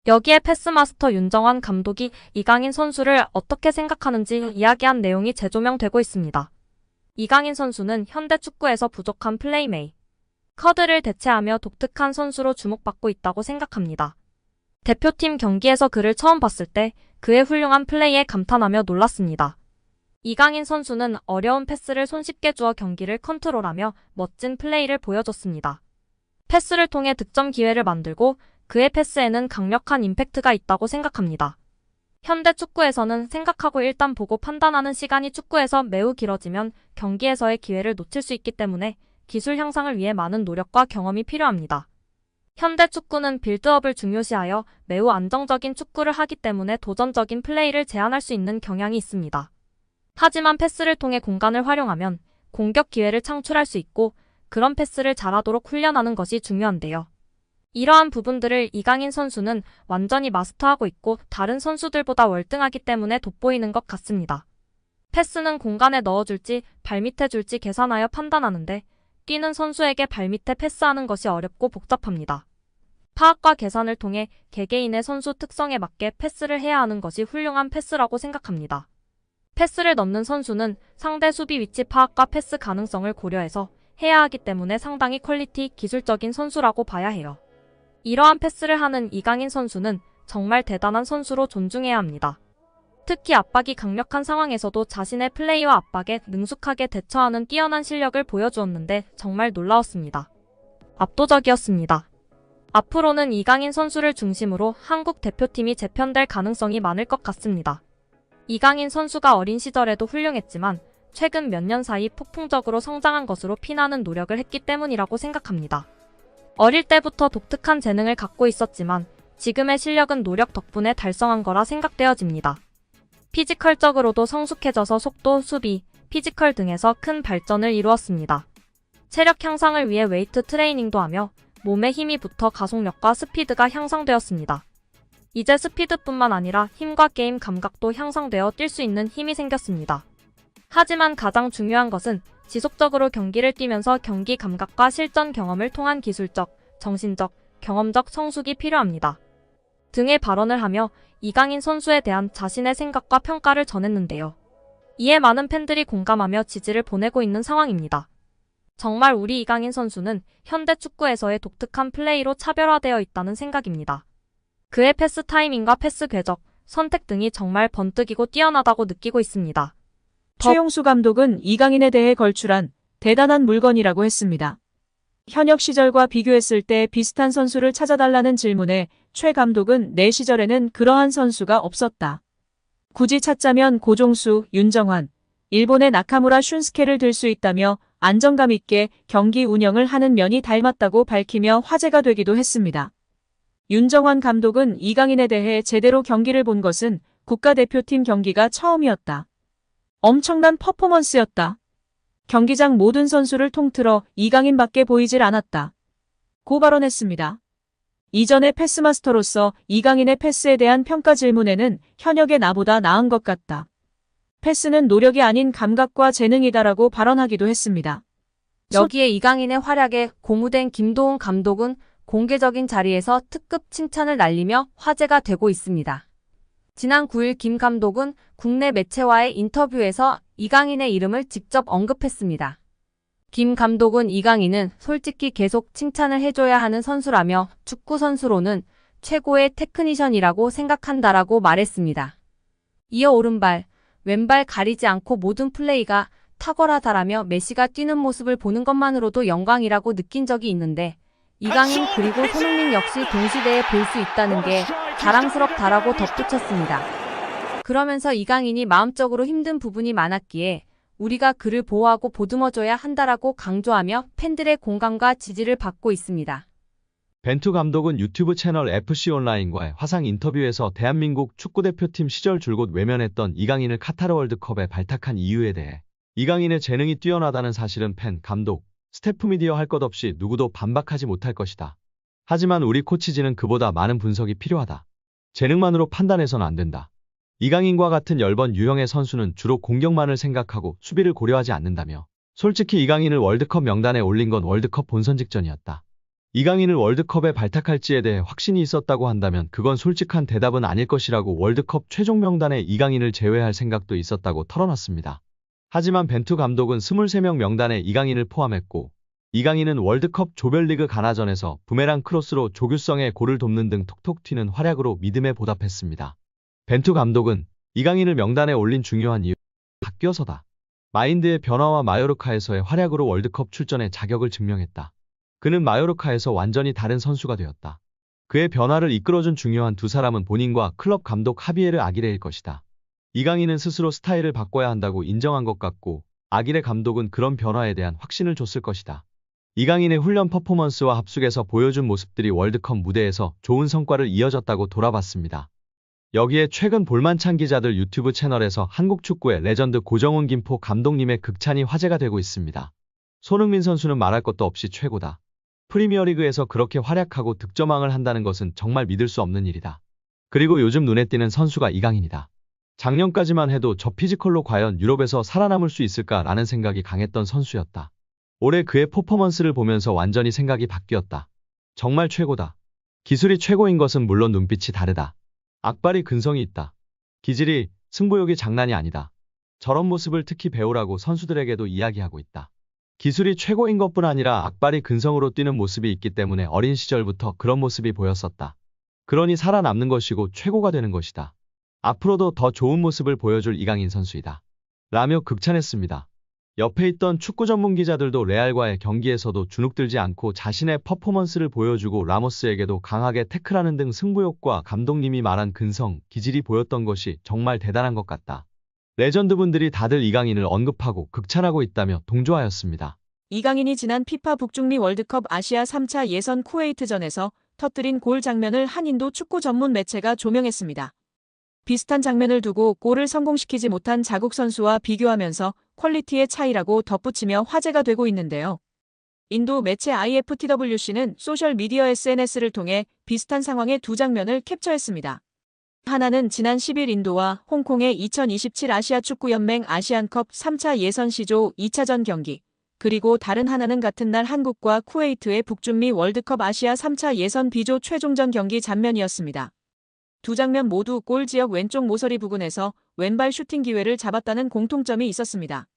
여기에 패스마스터 윤정환 감독이 이강인 선수를 어떻게 생각하는지 이야기한 내용이 재조명되고 있습니다. 이강인 선수는 현대 축구에서 부족한 플레이메이커들을 대체하며 독특한 선수로 주목받고 있다고 생각합니다. 대표팀 경기에서 그를 처음 봤을 때 그의 훌륭한 플레이에 감탄하며 놀랐습니다. 이강인 선수는 어려운 패스를 손쉽게 주어 경기를 컨트롤하며 멋진 플레이를 보여줬습니다. 패스를 통해 득점 기회를 만들고 그의 패스에는 강력한 임팩트가 있다고 생각합니다. 현대 축구에서는 생각하고 일단 보고 판단하는 시간이 축구에서 매우 길어지면 경기에서의 기회를 놓칠 수 있기 때문에 기술 향상을 위해 많은 노력과 경험이 필요합니다. 현대 축구는 빌드업을 중요시하여 매우 안정적인 축구를 하기 때문에 도전적인 플레이를 제한할 수 있는 경향이 있습니다. 하지만 패스를 통해 공간을 활용하면 공격 기회를 창출할 수 있고 그런 패스를 잘하도록 훈련하는 것이 중요한데요. 이러한 부분들을 이강인 선수는 완전히 마스터하고 있고 다른 선수들보다 월등하기 때문에 돋보이는 것 같습니다. 패스는 공간에 넣어줄지 발밑에 줄지 계산하여 판단하는데 뛰는 선수에게 발밑에 패스하는 것이 어렵고 복잡합니다. 파악과 계산을 통해 개개인의 선수 특성에 맞게 패스를 해야 하는 것이 훌륭한 패스라고 생각합니다. 패스를 넣는 선수는 상대 수비 위치 파악과 패스 가능성을 고려해서 해야 하기 때문에 상당히 퀄리티 기술적인 선수라고 봐야 해요. 이러한 패스를 하는 이강인 선수는 정말 대단한 선수로 존중해야 합니다. 특히 압박이 강력한 상황에서도 자신의 플레이와 압박에 능숙하게 대처하는 뛰어난 실력을 보여주었는데 정말 놀라웠습니다. 압도적이었습니다. 앞으로는 이강인 선수를 중심으로 한국 대표팀이 재편될 가능성이 많을 것 같습니다. 이강인 선수가 어린 시절에도 훌륭했지만 최근 몇 년 사이 폭풍적으로 성장한 것으로 피나는 노력을 했기 때문이라고 생각합니다. 어릴 때부터 독특한 재능을 갖고 있었지만 지금의 실력은 노력 덕분에 달성한 거라 생각되어집니다. 피지컬적으로도 성숙해져서 속도, 수비, 피지컬 등에서 큰 발전을 이루었습니다. 체력 향상을 위해 웨이트 트레이닝도 하며 몸에 힘이 붙어 가속력과 스피드가 향상되었습니다. 이제 스피드뿐만 아니라 힘과 게임 감각도 향상되어 뛸 수 있는 힘이 생겼습니다. 하지만 가장 중요한 것은 지속적으로 경기를 뛰면서 경기 감각과 실전 경험을 통한 기술적, 정신적, 경험적 성숙이 필요합니다. 등의 발언을 하며 이강인 선수에 대한 자신의 생각과 평가를 전했는데요. 이에 많은 팬들이 공감하며 지지를 보내고 있는 상황입니다. 정말 우리 이강인 선수는 현대 축구에서의 독특한 플레이로 차별화되어 있다는 생각입니다. 그의 패스 타이밍과 패스 궤적, 선택 등이 정말 번뜩이고 뛰어나다고 느끼고 있습니다. 최용수 감독은 이강인에 대해 걸출한 대단한 물건이라고 했습니다. 현역 시절과 비교했을 때 비슷한 선수를 찾아달라는 질문에 최 감독은 내 시절에는 그러한 선수가 없었다. 굳이 찾자면 고종수, 윤정환, 일본의 나카무라 슌스케를 들 수 있다며 안정감 있게 경기 운영을 하는 면이 닮았다고 밝히며 화제가 되기도 했습니다. 윤정환 감독은 이강인에 대해 제대로 경기를 본 것은 국가대표팀 경기가 처음이었다. 엄청난 퍼포먼스였다. 경기장 모든 선수를 통틀어 이강인밖에 보이질 않았다. 고 발언했습니다. 이전의 패스마스터로서 이강인의 패스에 대한 평가 질문에는 현역의 나보다 나은 것 같다. 패스는 노력이 아닌 감각과 재능이다라고 발언하기도 했습니다. 여기에 이강인의 활약에 고무된 김도훈 감독은 공개적인 자리에서 특급 칭찬을 날리며 화제가 되고 있습니다. 지난 9일 김 감독은 국내 매체와의 인터뷰에서 이강인의 이름을 직접 언급했습니다. 김 감독은 이강인은 솔직히 계속 칭찬을 해줘야 하는 선수라며 축구 선수로는 최고의 테크니션이라고 생각한다라고 말했습니다. 이어 오른발, 왼발 가리지 않고 모든 플레이가 탁월하다라며 메시가 뛰는 모습을 보는 것만으로도 영광이라고 느낀 적이 있는데 이강인 그리고 손흥민 역시 동시대에 볼 수 있다는 게 자랑스럽다라고 덧붙였습니다. 그러면서 이강인이 마음적으로 힘든 부분이 많았기에 우리가 그를 보호하고 보듬어줘야 한다라고 강조하며 팬들의 공감과 지지를 받고 있습니다. 벤투 감독은 유튜브 채널 FC온라인과의 화상 인터뷰에서 대한민국 축구대표팀 시절 줄곧 외면했던 이강인을 카타르 월드컵에 발탁한 이유에 대해 이강인의 재능이 뛰어나다는 사실은 팬, 감독, 스태프 미디어 할 것 없이 누구도 반박하지 못할 것이다. 하지만 우리 코치진은 그보다 많은 분석이 필요하다. 재능만으로 판단해서는 안 된다. 이강인과 같은 열번 유형의 선수는 주로 공격만을 생각하고 수비를 고려하지 않는다며 솔직히 이강인을 월드컵 명단에 올린 건 월드컵 본선 직전이었다. 이강인을 월드컵에 발탁할지에 대해 확신이 있었다고 한다면 그건 솔직한 대답은 아닐 것이라고 월드컵 최종 명단에 이강인을 제외할 생각도 있었다고 털어놨습니다. 하지만 벤투 감독은 23명 명단에 이강인을 포함했고, 이강인은 월드컵 조별리그 가나전에서 부메랑 크로스로 조규성의 골을 돕는 등 톡톡 튀는 활약으로 믿음에 보답했습니다. 벤투 감독은 이강인을 명단에 올린 중요한 이유, 바뀌어서다. 마인드의 변화와 마요르카에서의 활약으로 월드컵 출전의 자격을 증명했다. 그는 마요르카에서 완전히 다른 선수가 되었다. 그의 변화를 이끌어준 중요한 두 사람은 본인과 클럽 감독 하비에르 아기레일 것이다. 이강인은 스스로 스타일을 바꿔야 한다고 인정한 것 같고, 아기레 감독은 그런 변화에 대한 확신을 줬을 것이다. 이강인의 훈련 퍼포먼스와 합숙에서 보여준 모습들이 월드컵 무대에서 좋은 성과를 이어졌다고 돌아봤습니다. 여기에 최근 볼만찬 기자들 유튜브 채널에서 한국 축구의 레전드 고정훈 김포 감독님의 극찬이 화제가 되고 있습니다. 손흥민 선수는 말할 것도 없이 최고다. 프리미어리그에서 그렇게 활약하고 득점왕을 한다는 것은 정말 믿을 수 없는 일이다. 그리고 요즘 눈에 띄는 선수가 이강인이다. 작년까지만 해도 저 피지컬로 과연 유럽에서 살아남을 수 있을까라는 생각이 강했던 선수였다. 올해 그의 퍼포먼스를 보면서 완전히 생각이 바뀌었다. 정말 최고다. 기술이 최고인 것은 물론 눈빛이 다르다. 악발이 근성이 있다. 기질이, 승부욕이 장난이 아니다. 저런 모습을 특히 배우라고 선수들에게도 이야기하고 있다. 기술이 최고인 것뿐 아니라 악발이 근성으로 뛰는 모습이 있기 때문에 어린 시절부터 그런 모습이 보였었다. 그러니 살아남는 것이고 최고가 되는 것이다. 앞으로도 더 좋은 모습을 보여줄 이강인 선수이다. 라며 극찬했습니다. 옆에 있던 축구 전문 기자들도 레알과의 경기에서도 주눅들지 않고 자신의 퍼포먼스를 보여주고 라모스에게도 강하게 태클하는 등 승부욕과 감독님이 말한 근성, 기질이 보였던 것이 정말 대단한 것 같다. 레전드분들이 다들 이강인을 언급하고 극찬하고 있다며 동조하였습니다. 이강인이 지난 피파 북중미 월드컵 아시아 3차 예선 쿠웨이트전에서 터뜨린 골 장면을 한 인도 축구 전문 매체가 조명했습니다. 비슷한 장면을 두고 골을 성공시키지 못한 자국 선수와 비교하면서 퀄리티의 차이라고 덧붙이며 화제가 되고 있는데요. 인도 매체 IFTWC는 소셜미디어 SNS를 통해 비슷한 상황의 두 장면을 캡처했습니다. 하나는 지난 10일 인도와 홍콩의 2027 아시아축구연맹 아시안컵 3차 예선 시조 2차전 경기, 그리고 다른 하나는 같은 날 한국과 쿠웨이트의 북중미 월드컵 아시아 3차 예선 B조 최종전 경기 장면이었습니다. 두 장면 모두 골 지역 왼쪽 모서리 부근에서 왼발 슈팅 기회를 잡았다는 공통점이 있었습니다.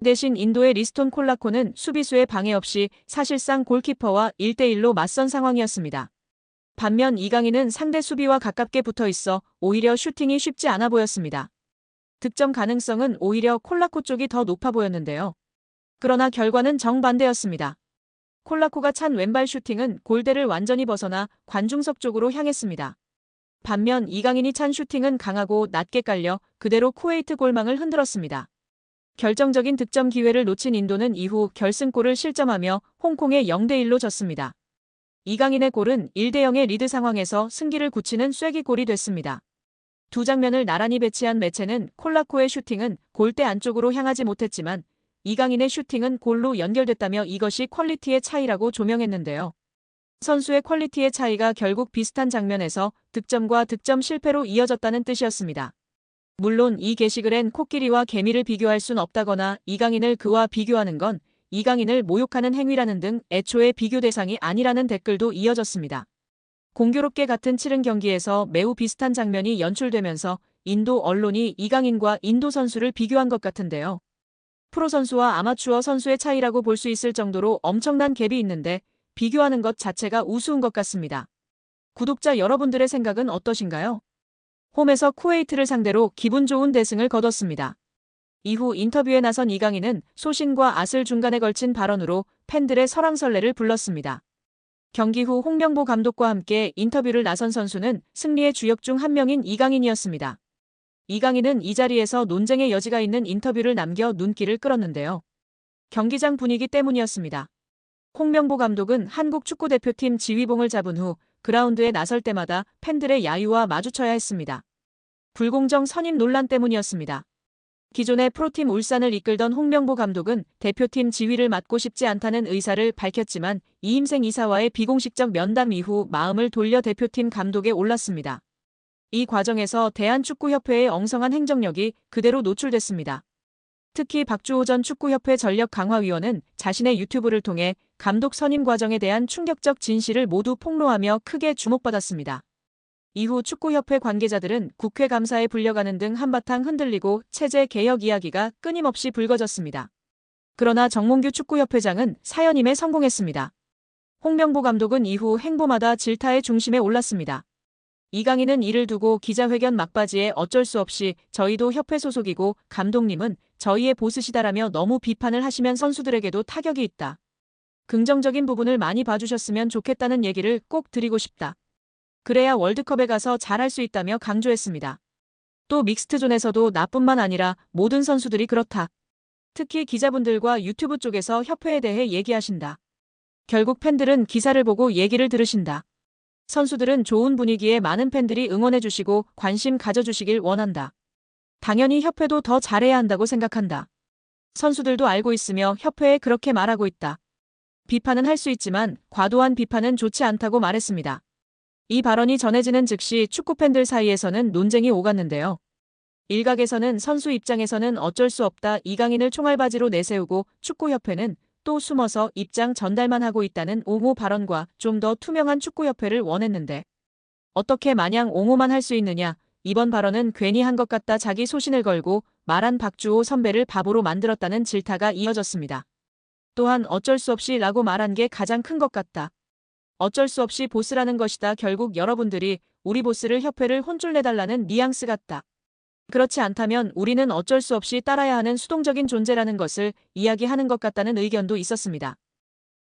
대신 인도의 리스톤 콜라코는 수비수의 방해 없이 사실상 골키퍼와 1대1로 맞선 상황이었습니다. 반면 이강인은 상대 수비와 가깝게 붙어 있어 오히려 슈팅이 쉽지 않아 보였습니다. 득점 가능성은 오히려 콜라코 쪽이 더 높아 보였는데요. 그러나 결과는 정반대였습니다. 콜라코가 찬 왼발 슈팅은 골대를 완전히 벗어나 관중석 쪽으로 향했습니다. 반면 이강인이 찬 슈팅은 강하고 낮게 깔려 그대로 쿠웨이트 골망을 흔들었습니다. 결정적인 득점 기회를 놓친 인도는 이후 결승골을 실점하며 홍콩에 0대1로 졌습니다. 이강인의 골은 1대0의 리드 상황에서 승기를 굳히는 쐐기골이 됐습니다. 두 장면을 나란히 배치한 매체는 콜라코의 슈팅은 골대 안쪽으로 향하지 못했지만 이강인의 슈팅은 골로 연결됐다며 이것이 퀄리티의 차이라고 조명했는데요. 선수의 퀄리티의 차이가 결국 비슷한 장면에서 득점과 득점 실패로 이어졌다는 뜻이었습니다. 물론 이 게시글엔 코끼리와 개미를 비교할 순 없다거나 이강인을 그와 비교하는 건 이강인을 모욕하는 행위라는 등 애초에 비교 대상이 아니라는 댓글도 이어졌습니다. 공교롭게 같은 치른 경기에서 매우 비슷한 장면이 연출되면서 인도 언론이 이강인과 인도 선수를 비교한 것 같은데요. 프로 선수와 아마추어 선수의 차이라고 볼 수 있을 정도로 엄청난 갭이 있는데 비교하는 것 자체가 우스운 것 같습니다. 구독자 여러분들의 생각은 어떠신가요? 홈에서 쿠웨이트를 상대로 기분 좋은 대승을 거뒀습니다. 이후 인터뷰에 나선 이강인은 소신과 앗을 중간에 걸친 발언으로 팬들의 설왕설래를 불렀습니다. 경기 후 홍명보 감독과 함께 인터뷰를 나선 선수는 승리의 주역 중 한 명인 이강인이었습니다. 이강인은 이 자리에서 논쟁의 여지가 있는 인터뷰를 남겨 눈길을 끌었는데요. 경기장 분위기 때문이었습니다. 홍명보 감독은 한국 축구대표팀 지휘봉을 잡은 후 그라운드에 나설 때마다 팬들의 야유와 마주쳐야 했습니다. 불공정 선임 논란 때문이었습니다. 기존의 프로팀 울산을 이끌던 홍명보 감독은 대표팀 지휘를 맡고 싶지 않다는 의사를 밝혔지만 이임생 이사와의 비공식적 면담 이후 마음을 돌려 대표팀 감독에 올랐습니다. 이 과정에서 대한축구협회의 엉성한 행정력이 그대로 노출됐습니다. 특히 박주호 전 축구협회 전력강화위원은 자신의 유튜브를 통해 감독 선임 과정에 대한 충격적 진실을 모두 폭로하며 크게 주목받았습니다. 이후 축구협회 관계자들은 국회 감사에 불려가는 등 한바탕 흔들리고 체제 개혁 이야기가 끊임없이 불거졌습니다. 그러나 정몽규 축구협회장은 사연임에 성공했습니다. 홍명보 감독은 이후 행보마다 질타의 중심에 올랐습니다. 이강인은 이를 두고 기자회견 막바지에 어쩔 수 없이 저희도 협회 소속이고 감독님은 저희의 보스시다라며 너무 비판을 하시면 선수들에게도 타격이 있다. 긍정적인 부분을 많이 봐주셨으면 좋겠다는 얘기를 꼭 드리고 싶다. 그래야 월드컵에 가서 잘할 수 있다며 강조했습니다. 또 믹스트존에서도 나뿐만 아니라 모든 선수들이 그렇다. 특히 기자분들과 유튜브 쪽에서 협회에 대해 얘기하신다. 결국 팬들은 기사를 보고 얘기를 들으신다. 선수들은 좋은 분위기에 많은 팬들이 응원해주시고 관심 가져주시길 원한다. 당연히 협회도 더 잘해야 한다고 생각한다. 선수들도 알고 있으며 협회에 그렇게 말하고 있다. 비판은 할 수 있지만 과도한 비판은 좋지 않다고 말했습니다. 이 발언이 전해지는 즉시 축구팬들 사이에서는 논쟁이 오갔는데요. 일각에서는 선수 입장에서는 어쩔 수 없다 이강인을 총알바지로 내세우고 축구협회는 또 숨어서 입장 전달만 하고 있다는 옹호 발언과 좀 더 투명한 축구협회를 원했는데 어떻게 마냥 옹호만 할 수 있느냐 이번 발언은 괜히 한 것 같다 자기 소신을 걸고 말한 박주호 선배를 바보로 만들었다는 질타가 이어졌습니다. 또한 어쩔 수 없이 라고 말한 게 가장 큰 것 같다. 어쩔 수 없이 보스라는 것이다. 결국 여러분들이 우리 보스를 협회를 혼쭐 내달라는 뉘앙스 같다. 그렇지 않다면 우리는 어쩔 수 없이 따라야 하는 수동적인 존재라는 것을 이야기하는 것 같다는 의견도 있었습니다.